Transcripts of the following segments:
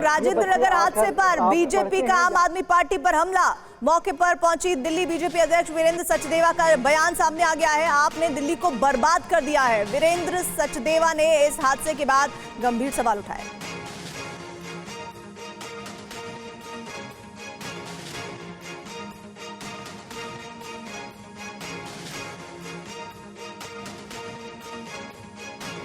राजेंद्र नगर हादसे पर बीजेपी का आम आदमी पार्टी पर हमला। मौके पर पहुंची दिल्ली बीजेपी अध्यक्ष वीरेंद्र सचदेवा का बयान सामने आ गया है। आपने दिल्ली को बर्बाद कर दिया है। वीरेंद्र सचदेवा ने इस हादसे के बाद गंभीर सवाल उठाए।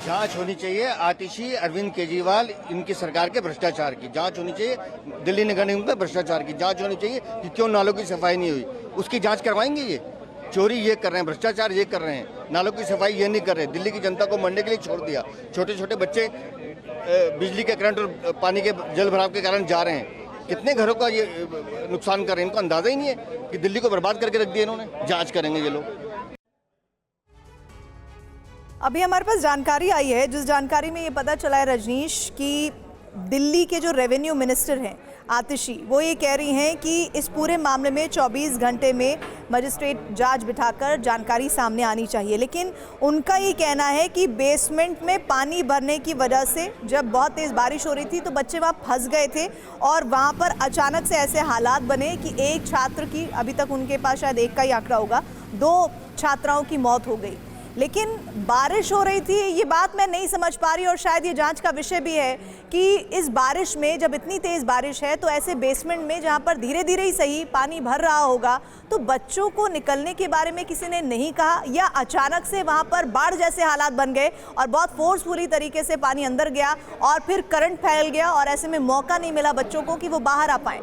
जांच होनी चाहिए। आतिशी अरविंद केजरीवाल इनकी सरकार के भ्रष्टाचार की जांच होनी चाहिए। दिल्ली नगर निगम पे भ्रष्टाचार की जांच होनी चाहिए कि क्यों नालों की सफाई नहीं हुई, उसकी जांच करवाएंगे। ये चोरी ये कर रहे हैं, भ्रष्टाचार ये कर रहे हैं, नालों की सफाई ये नहीं कर रहे। दिल्ली की जनता को मरने के लिए छोड़ दिया। छोटे छोटे बच्चे बिजली के करंट और पानी के जल भराव के कारण जा रहे हैं। कितने घरों का ये नुकसान कर रहे हैं, इनको अंदाजा ही नहीं है कि दिल्ली को बर्बाद करके रख दिया इन्होंने। जाँच करेंगे ये लोग। अभी हमारे पास जानकारी आई है, जिस जानकारी में ये पता चला है रजनीश कि दिल्ली के जो रेवेन्यू मिनिस्टर हैं आतिशी, वो ये कह रही हैं कि इस पूरे मामले में 24 घंटे में मजिस्ट्रेट जांच बिठाकर जानकारी सामने आनी चाहिए। लेकिन उनका ये कहना है कि बेसमेंट में पानी भरने की वजह से जब बहुत तेज़ बारिश हो रही थी तो बच्चे वहाँ फंस गए थे और वहाँ पर अचानक से ऐसे हालात बने कि एक छात्र की, अभी तक उनके पास शायद एक का ही आंकड़ा होगा, 2 छात्राओं की मौत हो गई। लेकिन बारिश हो रही थी, ये बात मैं नहीं समझ पा रही और शायद ये जांच का विषय भी है कि इस बारिश में, जब इतनी तेज़ बारिश है तो ऐसे बेसमेंट में जहां पर धीरे धीरे ही सही पानी भर रहा होगा, तो बच्चों को निकलने के बारे में किसी ने नहीं कहा या अचानक से वहां पर बाढ़ जैसे हालात बन गए और बहुत फोर्सफुली तरीके से पानी अंदर गया और फिर करंट फैल गया और ऐसे में मौका नहीं मिला बच्चों को कि वो बाहर आ पाए।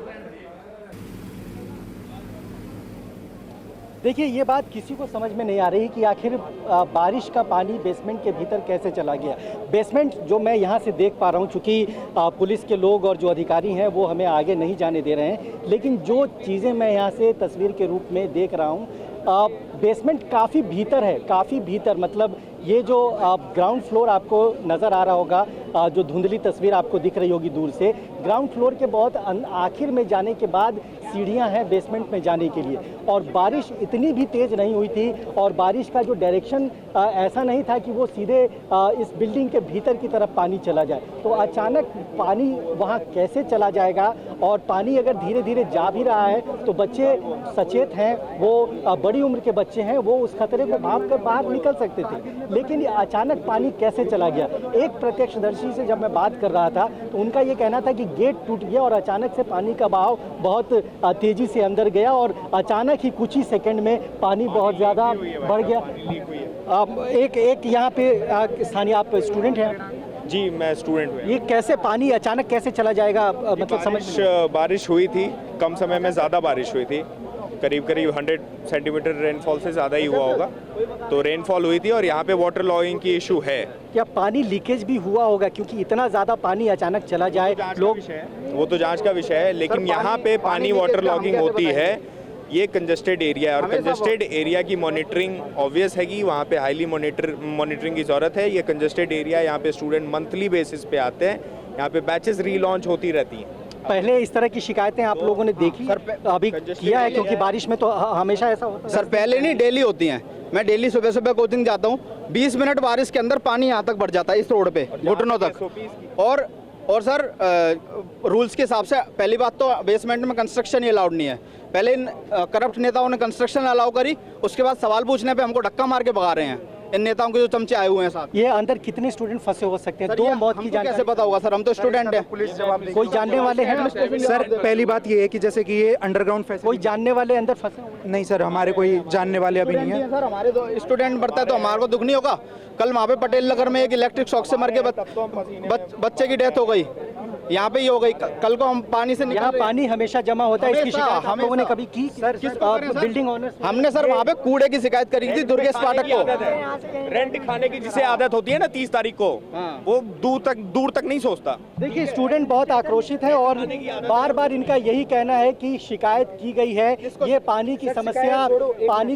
देखिए, ये बात किसी को समझ में नहीं आ रही कि आखिर बारिश का पानी बेसमेंट के भीतर कैसे चला गया। बेसमेंट जो मैं यहाँ से देख पा रहा हूँ, चूँकि पुलिस के लोग और जो अधिकारी हैं वो हमें आगे नहीं जाने दे रहे हैं, लेकिन जो चीज़ें मैं यहाँ से तस्वीर के रूप में देख रहा हूँ, बेसमेंट काफ़ी भीतर है, काफ़ी भीतर। मतलब ये जो ग्राउंड फ्लोर आपको नज़र आ रहा होगा, जो धुंधली तस्वीर आपको दिख रही होगी दूर से, ग्राउंड फ्लोर के बहुत आखिर में जाने के बाद सीढ़ियां हैं बेसमेंट में जाने के लिए। और बारिश इतनी भी तेज़ नहीं हुई थी और बारिश का जो डायरेक्शन ऐसा नहीं था कि वो सीधे इस बिल्डिंग के भीतर की तरफ पानी चला जाए। तो अचानक पानी वहाँ कैसे चला जाएगा, और पानी अगर धीरे धीरे जा भी रहा है तो बच्चे सचेत हैं, वो बड़ी उम्र के बच्चे हैं, वो उस खतरे को भाप कर बाहर निकल सकते थे। लेकिन अचानक पानी कैसे चला गया? एक प्रत्यक्षदर्शी से जब मैं बात कर रहा था तो उनका ये कहना था कि गेट टूट गया और अचानक से पानी का बहाव बहुत तेजी से अंदर गया और अचानक ही कुछ ही सेकंड में पानी बहुत ज़्यादा बढ़ गया। एक यहाँ पे स्थानीय, आप स्टूडेंट हैं? जी, मैं स्टूडेंट हूँ। ये कैसे पानी अचानक कैसे चला जाएगा? मतलब बारिश हुई थी, कम समय में ज़्यादा बारिश हुई थी, करीब 100 सेंटीमीटर रेनफॉल से ज़्यादा ही हुआ होगा। तो रेनफॉल हुई थी और यहाँ पे वाटर लॉगिंग की इशू है। क्या पानी लीकेज भी हुआ होगा, क्योंकि इतना ज़्यादा पानी अचानक चला जाए? लोग, वो तो जांच का विषय है, लेकिन यहाँ पे पानी वाटर लॉगिंग होती है। ये कंजस्टेड एरिया है और कंजस्टेड एरिया की मॉनिटरिंग ऑब्वियस है कि वहाँ पे हाईली मॉनिटरिंग की ज़रूरत है। ये कंजस्टेड एरिया, यहाँ पे स्टूडेंट मंथली बेसिस पे आते हैं, यहाँ पे बैचेस रीलॉन्च होती रहती हैं। पहले इस तरह की शिकायतें आप लोगों ने देखी अभी किया है? क्योंकि बारिश में तो हमेशा ऐसा होता है। सर, पहले नहीं, डेली होती हैं। मैं डेली सुबह सुबह कोचिंग जाता हूँ, 20 मिनट बारिश के अंदर पानी यहाँ तक बढ़ जाता है, इस रोड पे घुटनों तक। और सर, रूल्स के हिसाब से पहली बात तो बेसमेंट में कंस्ट्रक्शन ही अलाउड नहीं है। पहले इन करप्ट नेताओं ने कंस्ट्रक्शन अलाउ करी, उसके बाद सवाल पूछने पे हमको धक्का मार के भगा रहे हैं इन नेताओं के जो चमचे आए हुए हैं साथ। ये अंदर कितने स्टूडेंट फंसे हो सकते हैं? 2 मौत की जानकारी कैसे पता होगा सर? हम तो स्टूडेंट हैं। कोई जानने वाले हैं? सर, पहली बात ये है कि जैसे कि ये अंडरग्राउंड कोई जानने वाले अंदर फंसे? नहीं सर, हमारे कोई जानने वाले अभी नहीं है सर। हमारे तो स्टूडेंट बढ़ता है तो हमारे को दुख नहीं होगा? कल वहाँ पे पटेल नगर में एक इलेक्ट्रिक शॉक से मर के बच्चे की डेथ हो गई, यहाँ पे ही हो गई। कल को हम पानी से यहाँ पानी हमेशा जमा होता है, इसकी शिकायत हम लोगों ने कभी की? सर, बिल्डिंग ओनर, हमने सर वहाँ पे कूड़े की शिकायत करी थी दुर्गेश पाठक को। रेंट खाने की जिसे आदत होती है ना 30 तारीख को, वो दूर तक नहीं सोचता। देखिए, स्टूडेंट बहुत आक्रोशित है और बार बार इनका यही कहना है कि शिकायत की गई है। ये पानी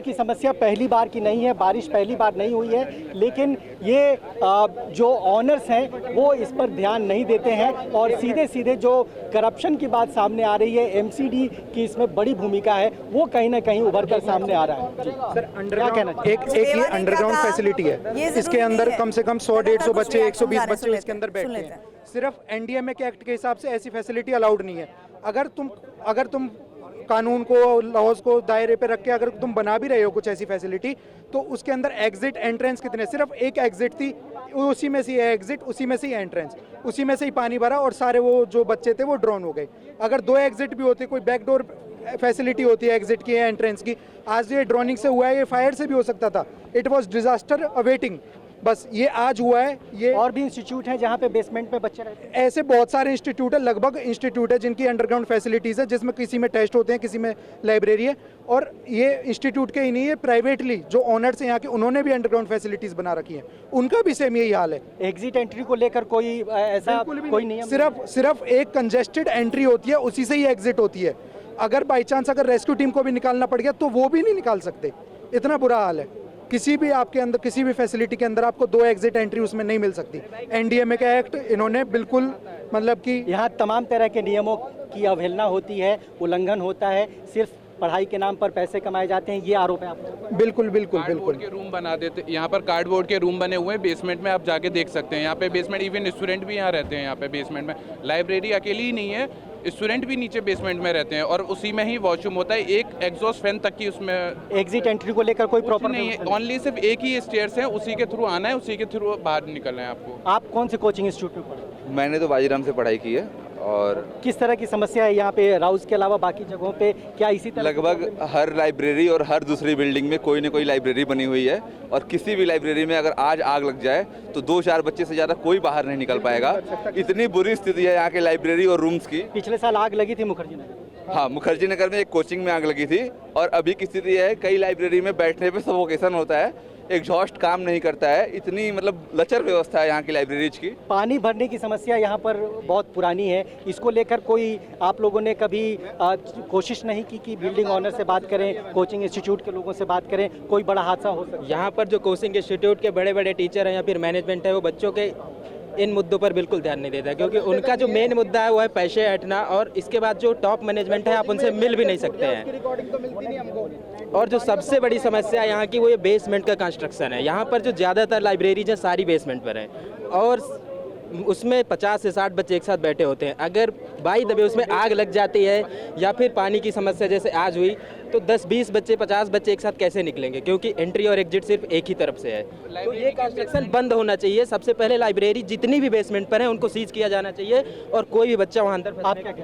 की समस्या पहली बार की नहीं है, बारिश पहली बार नहीं हुई है, लेकिन ये जो ऑनर्स हैं वो इस पर ध्यान नहीं देते हैं और सीधे सीधे जो करप्शन की बात सामने आ रही है, एमसीडी की इसमें बड़ी भूमिका है, वो कहीं ना कहीं उभर कर सामने आ रहा है। जी सर क्या कहना चाहिए? एक ये अंडरग्राउंड फैसिलिटी ये है, जरूरी इसके अंदर नहीं कम से कम 100 है। 150 कुछ बच्चे, reaction 120 जा रहे हैं, बच्चे इसके अंदर सुन बैठते लेते हैं। हैं। सिर्फ एनडीएमए के एक्ट के हिसाब से ऐसी फैसिलिटी अलाउड नहीं है। अगर तुम कानून को, लॉज को दायरे पे रख के अगर तुम बना भी रहे हो कुछ ऐसी फैसिलिटी, तो उसके अंदर एग्जिट एंट्रेंस कितने, सिर्फ एक एग्जिट थी, उसी में से एग्जिट, उसी में से ही एंट्रेंस, उसी में से ही पानी भरा और सारे वो जो बच्चे थे वो ड्रॉन हो गए। अगर 2 एग्जिट भी होते, कोई बैकडोर फैसिलिटी होती है एग्जिट की या एंट्रेंस की, आज ये ड्रोनिंग से हुआ है, ये फायर से भी हो सकता था। इट वॉज डिजास्टर अवेटिंग, बस ये आज हुआ है। ये और भी इंस्टीट्यूट हैं जहाँ पे बेसमेंट में बच्चे रहते हैं। ऐसे बहुत सारे इंस्टीट्यूट है, लगभग इंस्टीट्यूट है जिनकी अंडरग्राउंड फैसिलिटीज़ है, जिसमें किसी में टेस्ट होते हैं, किसी में लाइब्रेरी है। और ये इंस्टीट्यूट के ही नहीं है, प्राइवेटली जो ओनर्स हैं यहाँ के, उन्होंने भी अंडरग्राउंड फैसिलिटीज़ बना रखी हैं, उनका भी सेम यही हाल है। एग्जिट एंट्री को लेकर कोई ऐसा कोई नियम? सिर्फ एक कंजेस्टेड एंट्री होती है, उसी से ही एग्जिट होती है। अगर बाई चांस अगर रेस्क्यू टीम को भी निकालना पड़ गया तो वो भी नहीं निकाल सकते, इतना बुरा हाल है। किसी भी आपके अंदर, किसी भी फैसिलिटी के अंदर आपको 2 एग्जिट एंट्री उसमें नहीं मिल सकती। एनडीएमए का एक्ट इन्होंने बिल्कुल मतलब कि यहाँ तमाम तरह के नियमों की अवहेलना होती है, उल्लंघन होता है, सिर्फ पढ़ाई के नाम पर पैसे कमाए जाते हैं, ये आरोप है आपका? बिल्कुल बिल्कुल बिल्कुल। कार्डबोर्ड के रूम बना देते, यहाँ पर कार्डबोर्ड के रूम बने हुए हैं बेसमेंट में, आप जाके देख सकते हैं। यहाँ पे बेसमेंट, इवन स्टूडेंट भी यहाँ रहते हैं, यहाँ पे बेसमेंट में। लाइब्रेरी अकेली ही नहीं है, स्टूडेंट भी नीचे बेसमेंट में रहते हैं और उसी में ही वॉशरूम होता है, एक एग्जॉस्ट फैन तक की उसमें। एग्जिट एंट्री को लेकर कोई प्रॉपर नहीं है, ओनली सिर्फ एक ही स्टेयर्स हैं, उसी के थ्रू आना है, उसी के थ्रू बाहर निकलना है आपको। आप कौन से कोचिंग इंस्टीट्यूट में पढ़े? मैंने तो बाजीराम से पढ़ाई की है। और किस तरह की समस्या है यहाँ पे राउस के अलावा बाकी जगहों पे? क्या इसी तरह लगभग हर लाइब्रेरी और हर दूसरी बिल्डिंग में कोई ना कोई लाइब्रेरी बनी हुई है, और किसी भी लाइब्रेरी में अगर आज आग लग जाए तो 2-4 बच्चे से ज़्यादा कोई बाहर नहीं निकल पाएगा। इतनी बुरी स्थिति है यहाँ के लाइब्रेरी और रूम्स की। पिछले साल आग लगी थी मुखर्जी नगर? हाँ, मुखर्जी नगर में एक कोचिंग में आग लगी थी, और अभी की स्थिति है कई लाइब्रेरी में बैठने पे सफोकेशन होता है, एग्जॉस्ट काम नहीं करता है। इतनी मतलब लचर व्यवस्था है यहाँ की लाइब्रेरीज की। पानी भरने की समस्या यहाँ पर बहुत पुरानी है, इसको लेकर कोई आप लोगों ने कभी कोशिश नहीं की कि बिल्डिंग ऑनर से बात करें, कोचिंग इंस्टीट्यूट के लोगों से बात करें, कोई बड़ा हादसा हो सकता है? यहाँ पर जो कोचिंग इंस्टीट्यूट के बड़े बड़े टीचर हैं या फिर मैनेजमेंट है, वो बच्चों के इन मुद्दों पर बिल्कुल ध्यान नहीं देता, क्योंकि उनका जो मेन मुद्दा है वो है पैसे हटना, और इसके बाद जो टॉप मैनेजमेंट है आप उनसे मिल भी नहीं सकते हैं। और जो सबसे बड़ी समस्या यहाँ की वो ये बेसमेंट का कंस्ट्रक्शन है। यहाँ पर जो ज़्यादातर लाइब्रेरीज हैं सारी बेसमेंट पर हैं, और उसमें 50 से 60 बच्चे एक साथ बैठे होते हैं। अगर बाई दबे उसमें आग लग जाती है या फिर पानी की समस्या जैसे आज हुई, तो 10-20 बच्चे, 50 बच्चे एक साथ कैसे निकलेंगे, क्योंकि एंट्री और एग्जिट सिर्फ एक ही तरफ से है। तो ये कंस्ट्रक्शन बंद होना चाहिए। सबसे पहले लाइब्रेरी जितनी भी बेसमेंट पर है उनको सीज किया जाना चाहिए, और कोई भी बच्चा वहाँ अंदर। आप क्या कहते हैं?